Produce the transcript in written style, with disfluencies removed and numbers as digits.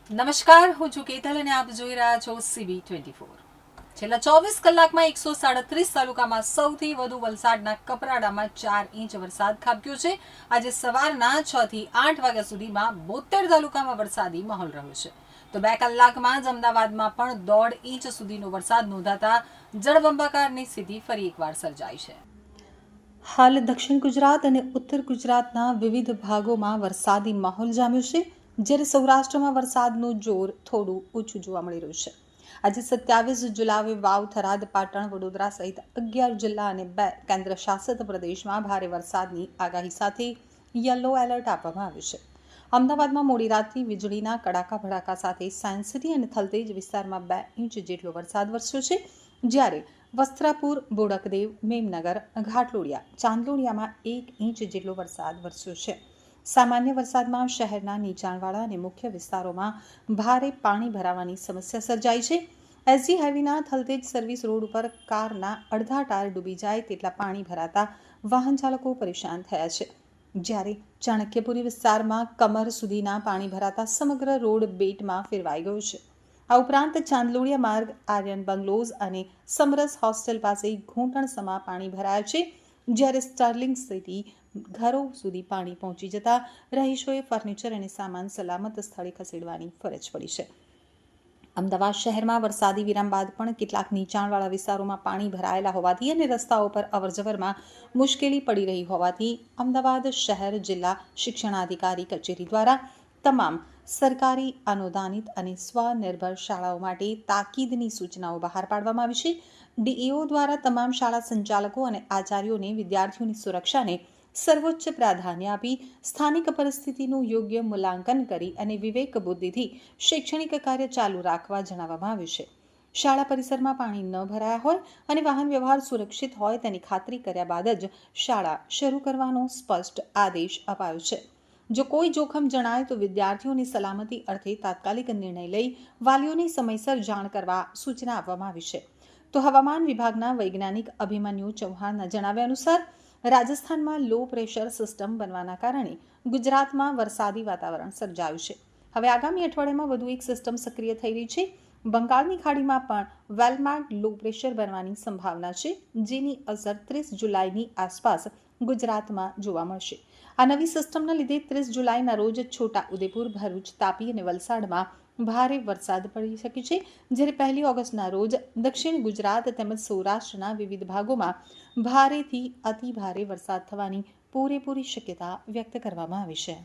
નમસ્કાર, હું છું કેતલ અને આપ જોઈ રહ્યા છો CB24। છેલ્લા 24 કલાકમાં 137 તાલુકામાં સૌથી વધુ વલસાડના કપરાડામાં 4 ઇંચ વરસાદ ખાબક્યો છે। આજે સવારના 6 થી 8 વાગ્યા સુધીમાં 72 તાલુકામાં વરસાદી માહોલ રહ્યો છે, તો 2 કલાકમાં જ અમદાવાદમાં પણ 1.5 ઇંચ સુધીનો વરસાદ નોંધાતા જળબંબાકારની સ્થિતિ ફરી એકવાર સર્જાઈ છે। હાલ દક્ષિણ ગુજરાત અને ઉત્તર ગુજરાતના વિવિધ ભાગોમાં વરસાદી માહોલ જામ્યો છે, જ્યારે સૌરાષ્ટ્રમાં વરસાદનું જોર થોડું ઓછું જોવા મળી રહ્યું છે। આજે 27 જુલાઈએ વાવ, થરાદ, પાટણ, વડોદરા સહિત 11 જિલ્લા અને 2 કેન્દ્ર શાસિત પ્રદેશમાં ભારે વરસાદની આગાહી સાથે યલો એલર્ટ આપવામાં આવ્યું છે। અમદાવાદમાં મોડી રાતથી વીજળીના કડાકા ભડાકા સાથે સાયન્સ સિટી અને થલતેજ વિસ્તારમાં 2 ઇંચ જેટલો વરસાદ વરસ્યો છે, જ્યારે વસ્ત્રાપુર, બોડકદેવ, મેમનગર, ઘાટલોડિયા, ચાંદલોડિયામાં 1 ઇંચ જેટલો વરસાદ વરસ્યો છે। સામાન્ય વરસાદમાં શહેરના નીચાણવાળા અને મુખ્ય વિસ્તારોમાં ભારે પાણી ભરાવાની સમસ્યા સર્જાઈ છે। એસજી હાઈવેના થલતેજ સર્વિસ રોડ ઉપર કારના અડધા ટાયર ડૂબી જાય તેટલા પાણી ભરાતા વાહન ચાલકો પરેશાન થયા છે, જ્યારે ચાણક્યપુરી વિસ્તારમાં કમર સુધીના પાણી ભરાતા સમગ્ર રોડ બેટમાં ફેરવાઈ ગયો છે। આ ઉપરાંત ચાંદલોડિયા માર્ગ, આર્યન બંગલોઝ અને સમરસ હોસ્ટેલ પાસે ઘૂંટણસમા પાણી ભરાયા છે, જ્યારે સ્ટર્લિંગ સિટી ઘરો સુધી પાણી પહોંચી જતા રહીશોએ ફર્નિચર અને સામાન સલામત સ્થળે ખસેડવાની ફરજ પડી છે। અમદાવાદ શહેરમાં વરસાદી વિરામ બાદ પણ કેટલાક નીચાણવાળા વિસ્તારોમાં પાણી ભરાયેલા હોવાથી અને રસ્તાઓ પર અવરજવરમાં મુશ્કેલી પડી રહી હોવાથી અમદાવાદ શહેર જિલ્લા શિક્ષણાધિકારી કચેરી દ્વારા તમામ સરકારી, અનુદાનિત અને સ્વનિર્ભર શાળાઓ માટે તાકીદની સૂચનાઓ બહાર પાડવામાં આવી છે। ડીઈઓ દ્વારા તમામ શાળા સંચાલકો અને આચાર્યોને વિદ્યાર્થીઓની સુરક્ષાને સર્વોચ્ચ પ્રાધાન્ય આપી સ્થાનિક પરિસ્થિતિનું યોગ્ય મૂલ્યાંકન કરી અને વિવેક બુદ્ધિથી શૈક્ષણિક કાર્ય ચાલુ રાખવા જણાવવામાં આવ્યું છે। શાળા પરિસરમાં પાણી ન ભરાયા હોય અને વાહન વ્યવહાર સુરક્ષિત હોય તેની ખાતરી કર્યા બાદ જ શાળા શરૂ કરવાનો સ્પષ્ટ આદેશ અપાયો છે। જો કોઈ જોખમ જણાય તો વિદ્યાર્થીઓની સલામતી અર્થે તાત્કાલિક નિર્ણય લઈ વાલીઓની સમયસર જાણ કરવા સૂચના આપવામાં આવી છે। તો હવામાન વિભાગના વૈજ્ઞાનિક અભિમન્યુ ચૌહાણના જણાવ્યા અનુસાર રાજસ્થાનમાં લો પ્રેશર સિસ્ટમ બનવાના કારણે ગુજરાતમાં વરસાદી વાતાવરણ સર્જાયું છે। હવે આગામી અઠવાડિયામાં વધુ એક સિસ્ટમ સક્રિય થઈ રહી છે। બંગાળની ખાડીમાં પણ વેલમાર્ક લો પ્રેશર બનવાની સંભાવના છે, જેની અસર 30 જુલાઈની આસપાસ ગુજરાતમાં જોવા મળશે। આ નવી સિસ્ટમના લીધે 30 જુલાઈના રોજ છોટા ઉદેપુર, ભરૂચ, તાપી અને વલસાડમાં ભારે વરસાદ પડી શકે છે, જ્યારે 1 ઓગસ્ટના રોજ દક્ષિણ ગુજરાત તેમજ સૌરાષ્ટ્રના વિવિધ ભાગોમાં ભારેથી અતિ ભારે વરસાદ થવાની પૂરેપૂરી શક્યતા વ્યક્ત કરવામાં આવી છે।